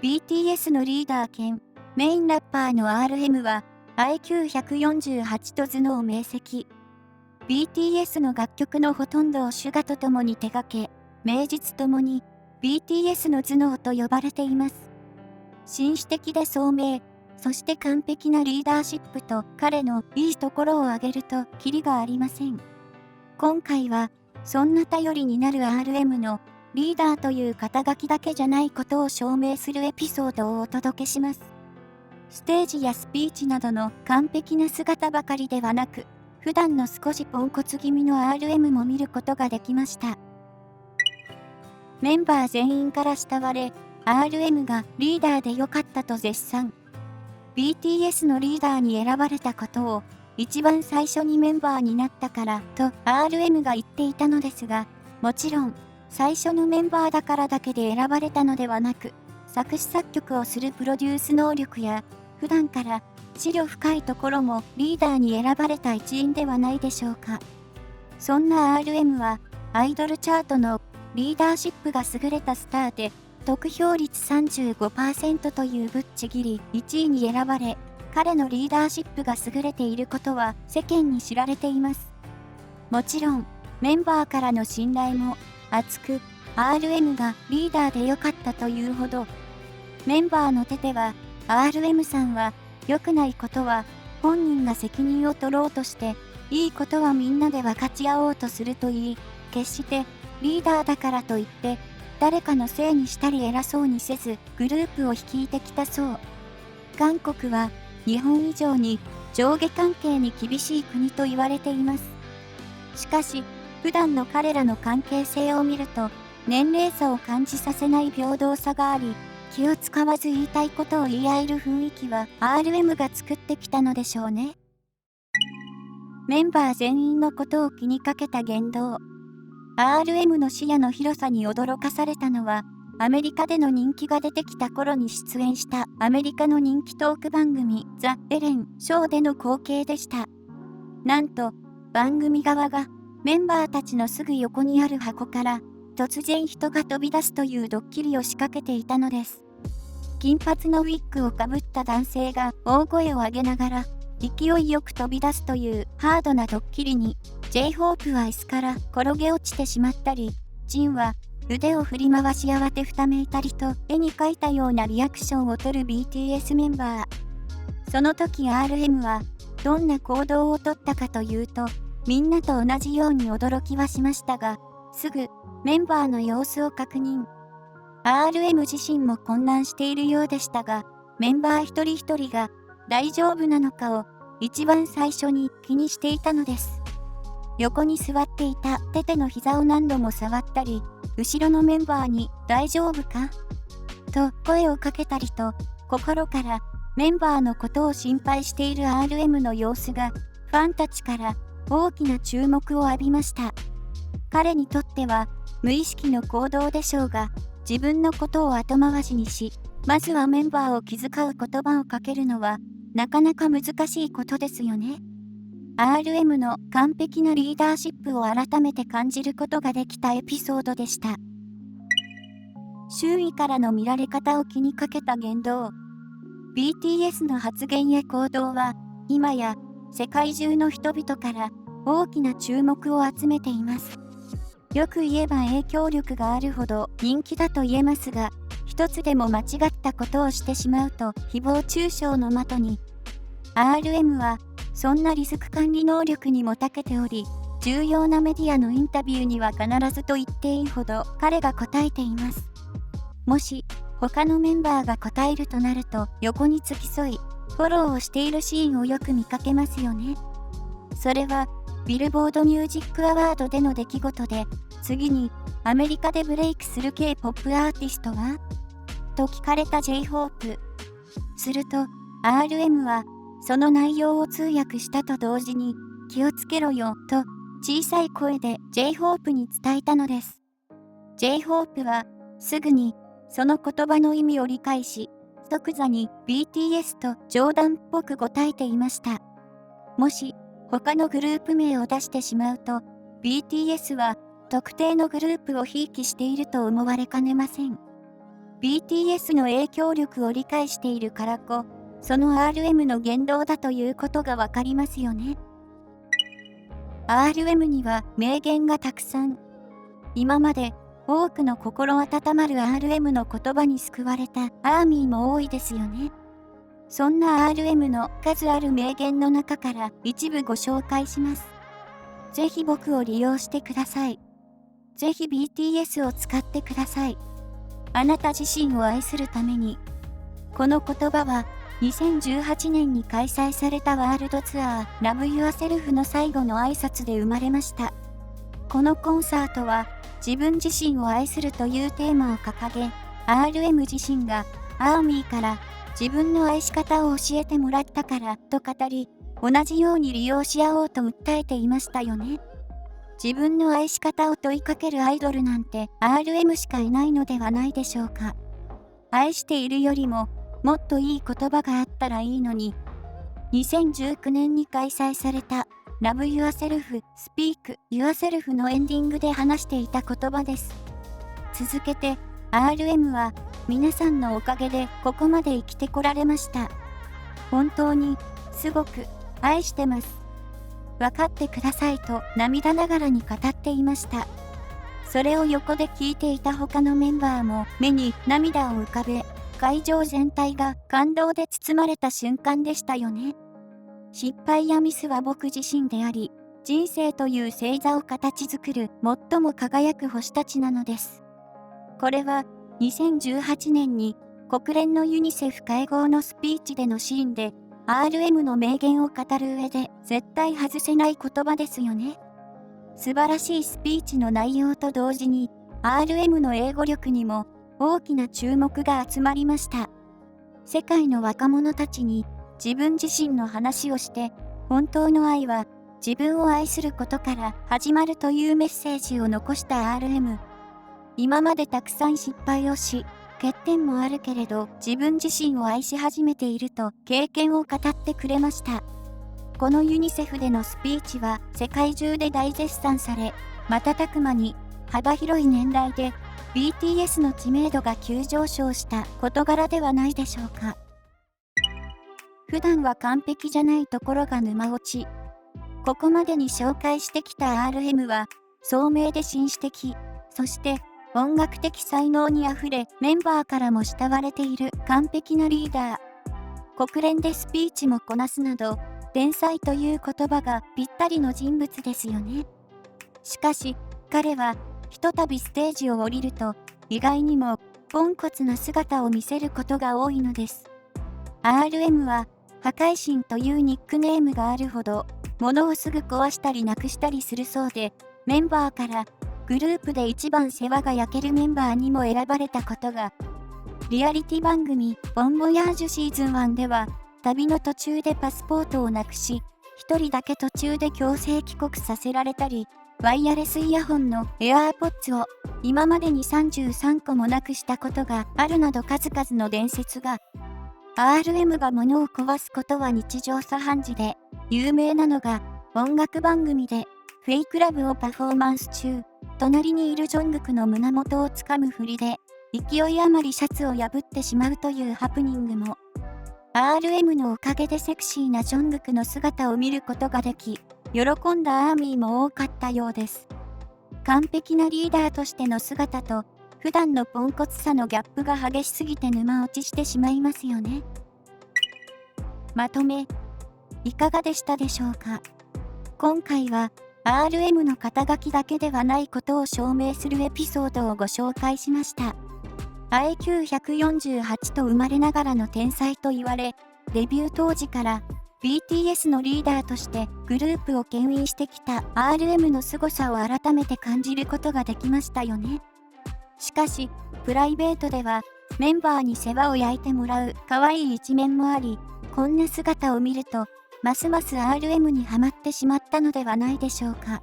BTS のリーダー兼メインラッパーの RM は IQ148 と頭脳明晰。BTS の楽曲のほとんどをSUGAと共に手掛け、名実ともに BTS の頭脳と呼ばれています。紳士的で聡明、そして完璧なリーダーシップと彼のいいところを挙げるとキリがありません。今回はそんな頼りになる RM のリーダーという肩書きだけじゃないことを証明するエピソードをお届けします。ステージやスピーチなどの完璧な姿ばかりではなく、普段の少しポンコツ気味の RM も見ることができました。メンバー全員から慕われ、RM がリーダーで良かったと絶賛。BTS のリーダーに選ばれたことを一番最初にメンバーになったからと RM が言っていたのですが、もちろん最初のメンバーだからだけで選ばれたのではなく、作詞作曲をするプロデュース能力や普段から思慮深いところもリーダーに選ばれた一因ではないでしょうか。そんな RM はアイドルチャートのリーダーシップが優れたスターで、得票率 35% というぶっちぎり1位に選ばれ、彼のリーダーシップが優れていることは世間に知られています。もちろん、メンバーからの信頼も厚く、RM がリーダーで良かったというほど、メンバーの手では、RM さんは良くないことは本人が責任を取ろうとして、いいことはみんなで分かち合おうとするといい、決してリーダーだからといって、誰かのせいにしたり偉そうにせずグループを率いてきたそう。韓国は日本以上に上下関係に厳しい国と言われています。しかし、普段の彼らの関係性を見ると、年齢差を感じさせない平等さがあり、気を使わず言いたいことを言い合える雰囲気は RM が作ってきたのでしょうね。メンバー全員のことを気にかけた言動。RM の視野の広さに驚かされたのは、アメリカでの人気が出てきた頃に出演したアメリカの人気トーク番組ザ・エレン・ショーでの光景でした。なんと、番組側がメンバーたちのすぐ横にある箱から突然人が飛び出すというドッキリを仕掛けていたのです。金髪のウィッグをかぶった男性が大声を上げながら勢いよく飛び出すというハードなドッキリに、J-HOPE は椅子から転げ落ちてしまったり、ジンは腕を振り回し慌てふためいたりと絵に描いたようなリアクションを取る BTS メンバー。その時 RM はどんな行動をとったかというと、みんなと同じように驚きはしましたが、すぐメンバーの様子を確認。RM 自身も混乱しているようでしたが、メンバー一人一人が大丈夫なのかを一番最初に気にしていたのです。横に座っていたテテの膝を何度も触ったり、後ろのメンバーに大丈夫かと声をかけたりと、心からメンバーのことを心配している RM の様子がファンたちから大きな注目を浴びました。彼にとっては無意識の行動でしょうが、自分のことを後回しにし、まずはメンバーを気遣う言葉をかけるのはなかなか難しいことですよね。RM の完璧なリーダーシップを改めて感じることができたエピソードでした。周囲からの見られ方を気にかけた言動。BTS の発言や行動は、今や世界中の人々から大きな注目を集めています。よく言えば影響力があるほど人気だと言えますが、一つでも間違ったことをしてしまうと誹謗中傷の的に。RM はそんなリスク管理能力にも長けており、重要なメディアのインタビューには必ずと言っていいほど彼が答えています。もし他のメンバーが答えるとなると横に付き添い、フォローをしているシーンをよく見かけますよね。それはビルボードミュージックアワードでの出来事で、次にアメリカでブレイクする K-POP アーティストはと聞かれた J-HOPE。すると RM はその内容を通訳したと同時に、気をつけろよと小さい声で J-HOPE に伝えたのです。J-HOPE はすぐにその言葉の意味を理解し、即座に BTS と冗談っぽく答えていました。もし他のグループ名を出してしまうと、BTS は特定のグループをひいきしていると思われかねません。BTS の影響力を理解しているからその RM の言動だということがわかりますよね。RM には名言がたくさん。今まで多くの心温まる RM の言葉に救われたアーミーも多いですよね。そんな RM の数ある名言の中から一部ご紹介します。ぜひ僕を利用してください。ぜひ BTS を使ってください。あなた自身を愛するために。この言葉は2018年に開催されたワールドツアー Love Yourself の最後の挨拶で生まれました。このコンサートは自分自身を愛するというテーマを掲げ、RM 自身がアーミーから自分の愛し方を教えてもらったからと語り、同じように利用し合おうと訴えていましたよね。自分の愛し方を問いかけるアイドルなんて RM しかいないのではないでしょうか。愛しているよりももっといい言葉があったらいいのに。2019年に開催された Love Yourself Speak Yourself のエンディングで話していた言葉です。続けて RM は皆さんのおかげでここまで生きてこられました。本当にすごく愛してます。分かってくださいと涙ながらに語っていました。それを横で聞いていた他のメンバーも目に涙を浮かべ、会場全体が感動で包まれた瞬間でしたよね。失敗やミスは僕自身であり、人生という星座を形作る最も輝く星たちなのです。これは2018年に国連のユニセフ会合のスピーチでのシーンで RM の名言を語る上で絶対外せない言葉ですよね。素晴らしいスピーチの内容と同時に RM の英語力にも大きな注目が集まりました。世界の若者たちに自分自身の話をして、本当の愛は自分を愛することから始まるというメッセージを残した RM。今までたくさん失敗をし、欠点もあるけれど自分自身を愛し始めていると経験を語ってくれました。このユニセフでのスピーチは世界中で大絶賛され、瞬く間に幅広い年代で BTS の知名度が急上昇した事柄ではないでしょうか。普段は完璧じゃないところが沼落ち。ここまでに紹介してきた RM は聡明で紳士的、そして音楽的才能にあふれメンバーからも慕われている完璧なリーダー。国連でスピーチもこなすなど、天才という言葉がぴったりの人物ですよね。しかし、彼はひとたびステージを降りると、意外にもポンコツな姿を見せることが多いのです。RM は破壊神というニックネームがあるほど、物をすぐ壊したりなくしたりするそうで、メンバーからグループで一番世話が焼けるメンバーにも選ばれたことが、リアリティ番組ボンボヤージュシーズン1では、旅の途中でパスポートをなくし、一人だけ途中で強制帰国させられたり、ワイヤレスイヤホンの AirPods を今までに33個もなくしたことがあるなど数々の伝説が。RM が物を壊すことは日常茶飯事で、有名なのが音楽番組でフェイクラブをパフォーマンス中、隣にいるジョングクの胸元をつかむふりで、勢いあまりシャツを破ってしまうというハプニングも。RM のおかげでセクシーなジョングクの姿を見ることができ、喜んだアーミーも多かったようです。完璧なリーダーとしての姿と、普段のポンコツさのギャップが激しすぎて沼落ちしてしまいますよね。まとめ、いかがでしたでしょうか。今回は RM の肩書きだけではないことを証明するエピソードをご紹介しました。IQ148 と生まれながらの天才と言われ、デビュー当時から BTS のリーダーとしてグループを牽引してきた RM の凄さを改めて感じることができましたよね。しかし、プライベートではメンバーに世話を焼いてもらう可愛い一面もあり、こんな姿を見ると、ますます RM にハマってしまったのではないでしょうか。